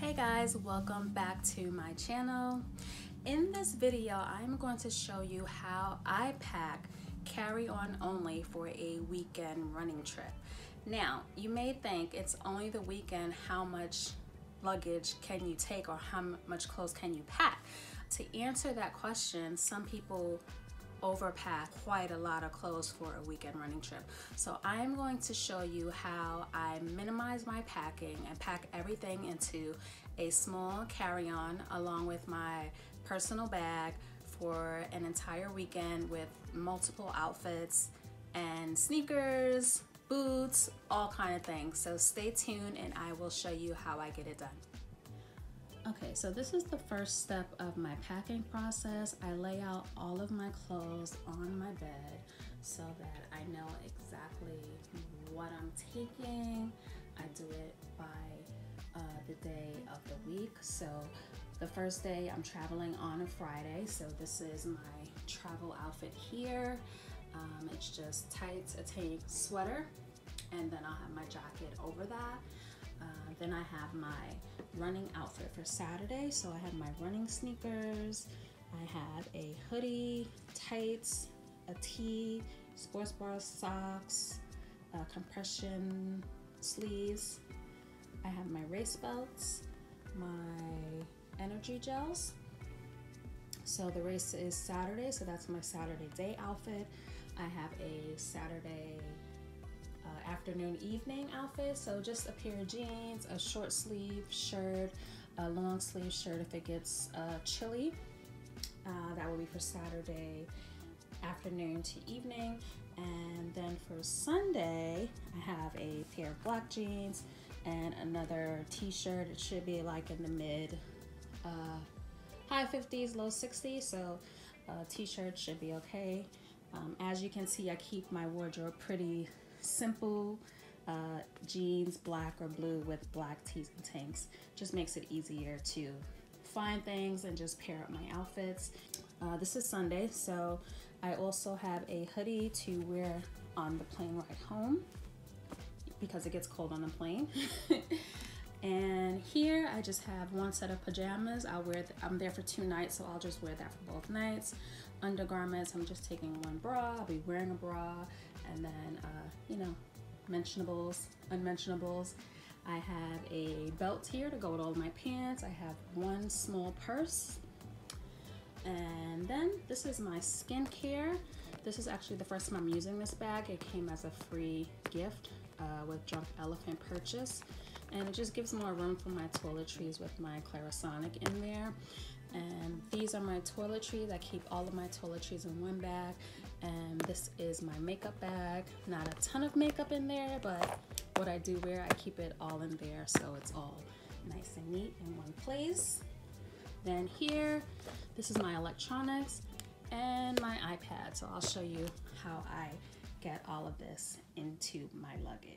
Hey guys, welcome back to my channel. In this video, I'm going to show you how I pack carry-on only for a weekend running trip. Now, you may think it's only the weekend, how much luggage can you take or how much clothes can you pack? To answer that question, some people overpack quite a lot of clothes for a weekend running trip. So I'm going to show you how I minimize my packing and pack everything into a small carry-on along with my personal bag for an entire weekend with multiple outfits and sneakers, boots, all kind of things. So stay tuned and I will show you how I get it done. Okay, so this is the first step of my packing process. I lay out all of my clothes on my bed so that I know exactly what I'm taking. I do it by the day of the week. So the first day I'm traveling on a Friday, so this is my travel outfit here. It's just tights, a tank, sweater, and then I'll have my jacket over that. Then I have my running outfit for Saturday. So I have my running sneakers, I have a hoodie, tights, a tee, sports bra socks, compression sleeves. I have my race belts, my energy gels. So the race is Saturday, so that's my Saturday day outfit. I have a Saturday afternoon evening outfit, so just a pair of jeans, a short sleeve shirt, a long sleeve shirt if it gets chilly. That will be for Saturday afternoon to evening. And then for Sunday I have a pair of black jeans and another t-shirt. It should be like in the mid high 50s, low 60s, so t-shirt should be okay. As you can see, I keep my wardrobe pretty simple, jeans, black or blue with black tees and tanks. Just makes it easier to find things and just pair up my outfits. This is Sunday, so I also have a hoodie to wear on the plane ride home because it gets cold on the plane. And here I just have one set of pajamas. I'm there for 2 nights, so I'll just wear that for both nights. Undergarments, I'm just taking one bra. I'll be wearing a bra, and then you know, mentionables, unmentionables. I have a belt here to go with all of my pants. I have one small purse, and then this is my skincare. This is actually the first time I'm using this bag. It came as a free gift with Drunk Elephant purchase, and it just gives more room for my toiletries with my Clarisonic in there. And these are my toiletries. I keep all of my toiletries in one bag. And this is my makeup bag. Not a ton of makeup in there, but what I do wear, I keep it all in there so it's all nice and neat in one place. Then here, this is my electronics and my iPad. So I'll show you how I get all of this into my luggage.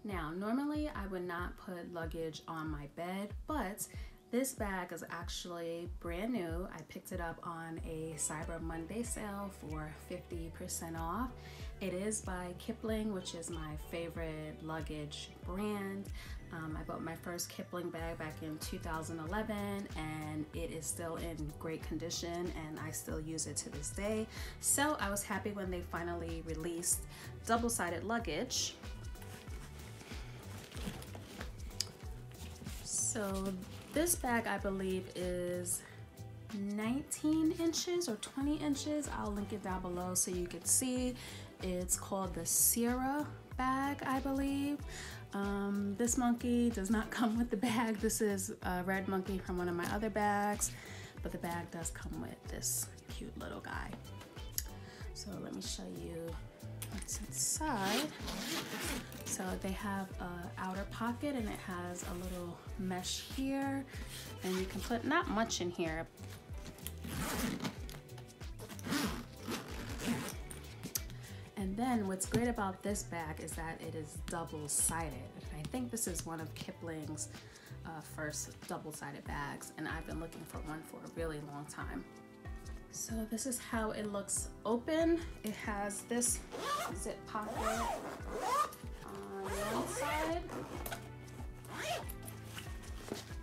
Now, normally I would not put luggage on my bed, but this bag is actually brand new. I picked it up on a Cyber Monday sale for 50% off. It is by Kipling, which is my favorite luggage brand. I bought my first Kipling bag back in 2011 and it is still in great condition and I still use it to this day. So I was happy when they finally released double-sided luggage. So this bag, I believe, is 19 inches or 20 inches. I'll link it down below so you can see. It's called the Cyrah bag, I believe. This monkey does not come with the bag. This is a red monkey from one of my other bags, but the bag does come with this cute little guy. So let me show you what's inside. So they have an outer pocket and it has a little mesh here, and you can put not much in here. And then what's great about this bag is that it is double-sided. I think this is one of Kipling's first double-sided bags, and I've been looking for one for a really long time. So this is how it looks open. It has this zip pocket on one side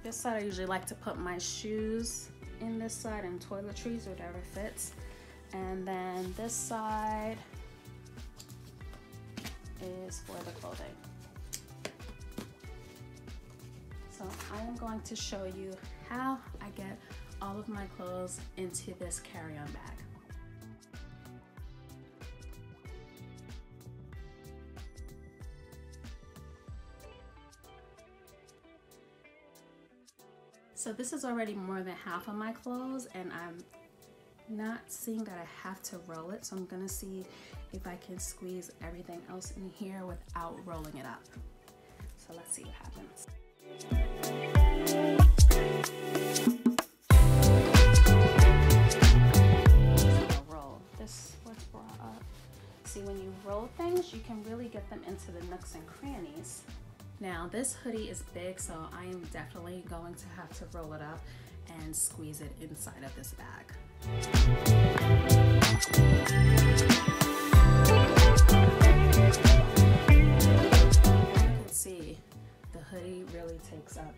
This side I usually like to put my shoes in this side and toiletries, whatever fits. And then this side is for the clothing. So I am going to show you how I get all of my clothes into this carry-on bag. So this is already more than half of my clothes, and I'm not seeing that I have to roll it, so I'm gonna see if I can squeeze everything else in here without rolling it up. So let's see what happens. So roll. This was brought up. See, when you roll things, you can really get them into the nooks and crannies. Now this hoodie is big, so I am definitely going to have to roll it up and squeeze it inside of this bag. You can see the hoodie really takes up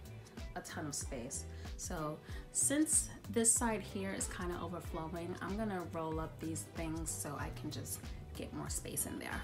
a ton of space. So since this side here is kind of overflowing, I'm gonna roll up these things so I can just get more space in there.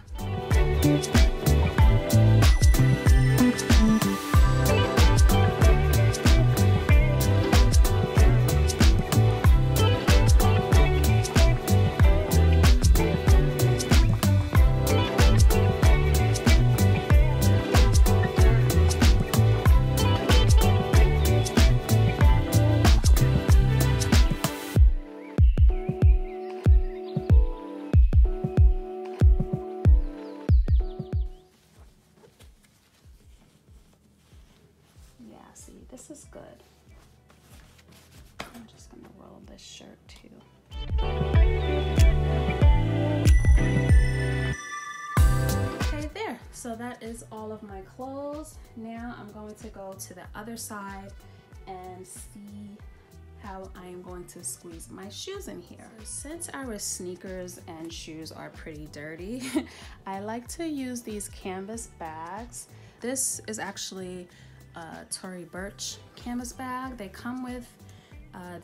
This is good. I'm just gonna roll this shirt too. Okay, there. So that is all of my clothes. Now I'm going to go to the other side and see how I am going to squeeze my shoes in here. Since our sneakers and shoes are pretty dirty, I like to use these canvas bags. This is actually Tory Burch canvas bag. They come with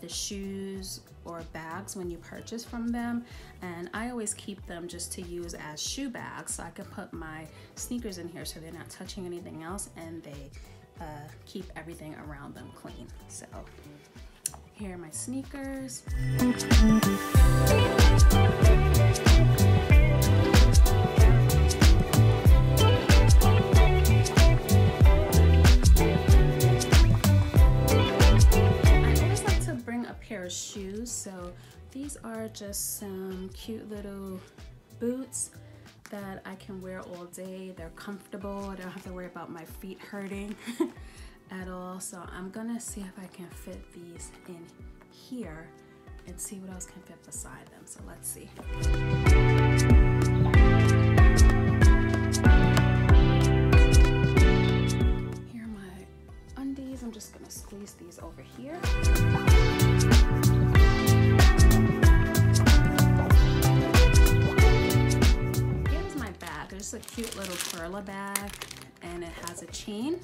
the shoes or bags when you purchase from them, and I always keep them just to use as shoe bags, so I can put my sneakers in here so they're not touching anything else, and they keep everything around them clean. So here are my sneakers. Pair of shoes. So these are just some cute little boots that I can wear all day. They're comfortable. I don't have to worry about my feet hurting at all. So I'm gonna see if I can fit these in here and see what else can fit beside them. So let's see. Here are my undies. I'm just gonna squeeze these over here. It's a cute little furla bag, and it has a chain.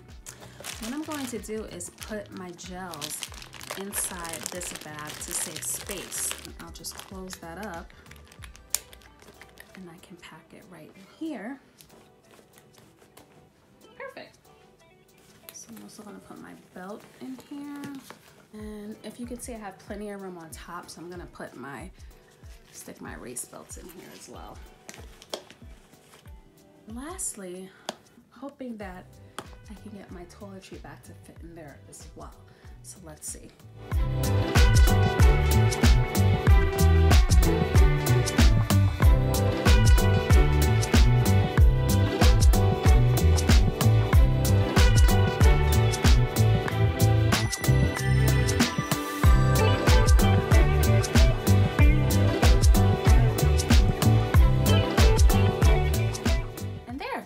What I'm going to do is put my gels inside this bag to save space. And I'll just close that up, and I can pack it right in here. Perfect. So I'm also going to put my belt in here, and if you can see, I have plenty of room on top, so I'm going to stick my race belts in here as well. Lastly, hoping that I can get my toiletry bag to fit in there as well. So let's see.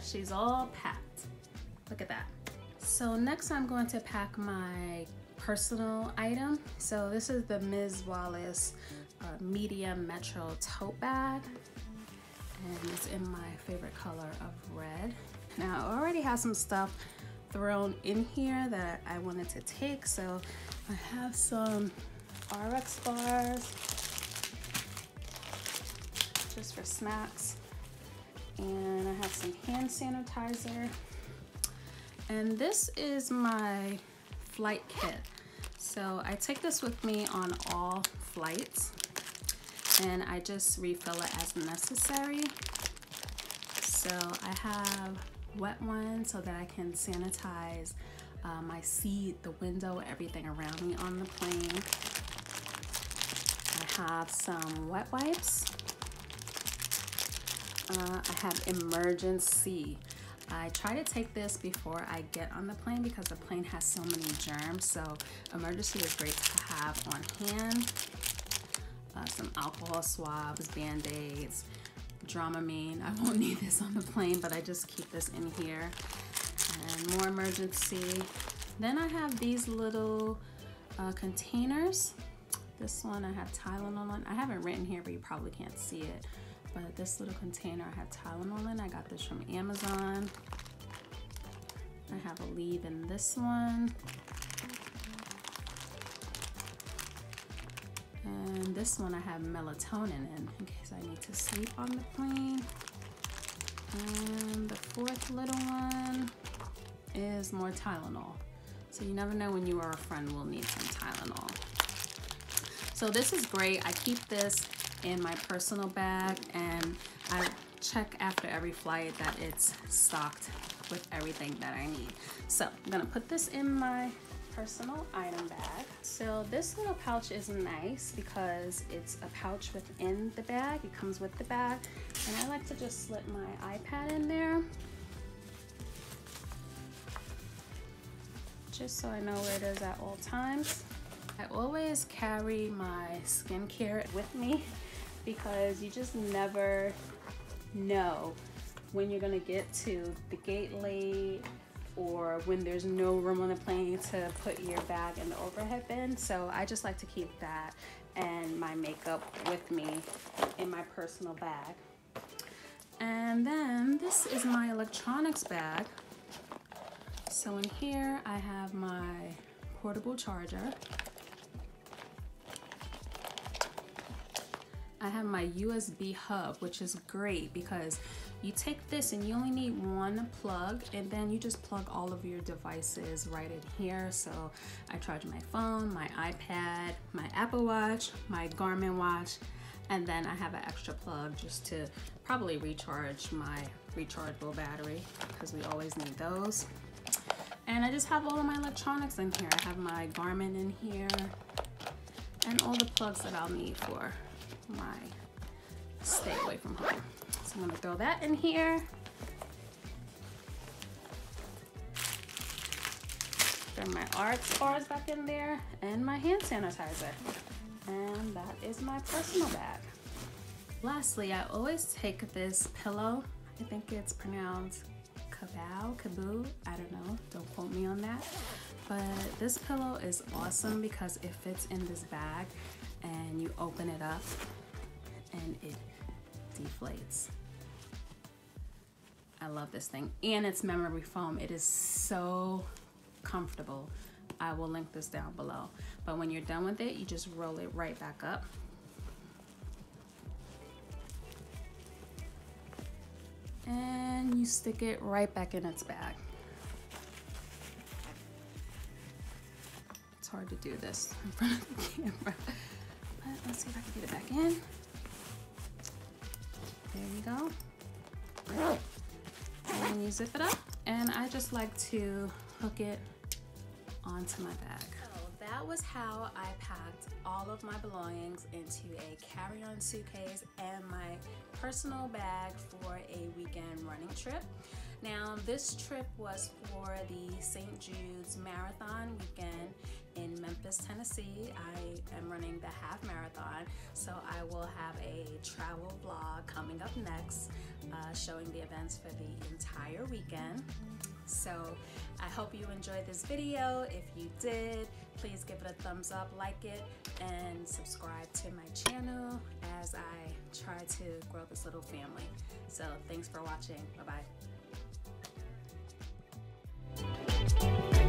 She's all packed. Look at that. So next I'm going to pack my personal item. So this is the Ms. Wallace medium metro tote bag, and it's in my favorite color of red. Now I already have some stuff thrown in here that I wanted to take. So I have some RX bars just for snacks, and I have some hand sanitizer, and this is my flight kit. So I take this with me on all flights, and I just refill it as necessary. So I have wet ones so that I can sanitize my seat, the window, everything around me on the plane. I have some wet wipes. I have emergency. I try to take this before I get on the plane because the plane has so many germs, so emergency is great to have on hand. Some alcohol swabs, Band-Aids, Dramamine. I won't need this on the plane, but I just keep this in here. And more emergency. Then I have these little containers. This one I have Tylenol on. I haven't written here, but you probably can't see it. But this little container I have Tylenol in. I got this from Amazon. I have Aleve in this one. And this one I have melatonin in case I need to sleep on the plane. And the fourth little one is more Tylenol. So you never know when you or a friend will need some Tylenol. So this is great. I keep this in my personal bag, and I check after every flight that it's stocked with everything that I need. So I'm gonna put this in my personal item bag. So this little pouch is nice because it's a pouch within the bag. It comes with the bag, and I like to just slip my iPad in there just so I know where it is at all times. I always carry my skincare with me because you just never know when you're gonna get to the gate late or when there's no room on the plane to put your bag in the overhead bin. So I just like to keep that and my makeup with me in my personal bag. And then this is my electronics bag. So in here I have my portable charger. I have my USB hub, which is great because you take this and you only need one plug, and then you just plug all of your devices right in here. So I charge my phone, my iPad, my Apple Watch, my Garmin watch, and then I have an extra plug just to probably recharge my rechargeable battery because we always need those. And I just have all of my electronics in here. I have my Garmin in here and all the plugs that I'll need for my stay away from home. So I'm gonna throw that in here. Throw my RX bars back in there and my hand sanitizer. And that is my personal bag. Lastly, I always take this pillow. I think it's pronounced Kaboo, I don't know, don't quote me on that. But this pillow is awesome because it fits in this bag and you open it up and it deflates. I love this thing, and it's memory foam. It is so comfortable. I will link this down below. But when you're done with it, you just roll it right back up. And you stick it right back in its bag. It's hard to do this in front of the camera, but let's see if I can get it back in. There you go. And you zip it up, and I just like to hook it onto my bag. So that was how I packed all of my belongings into a carry-on suitcase and my personal bag for a weekend running trip. Now this trip was for the St. Jude's Marathon weekend in Memphis, Tennessee. I am running the half marathon, so I will have a travel vlog coming up next showing the events for the entire weekend. So I hope you enjoyed this video. If you did, please give it a thumbs up, like it, and subscribe to my channel as I try to grow this little family. So thanks for watching. Bye-bye. bye.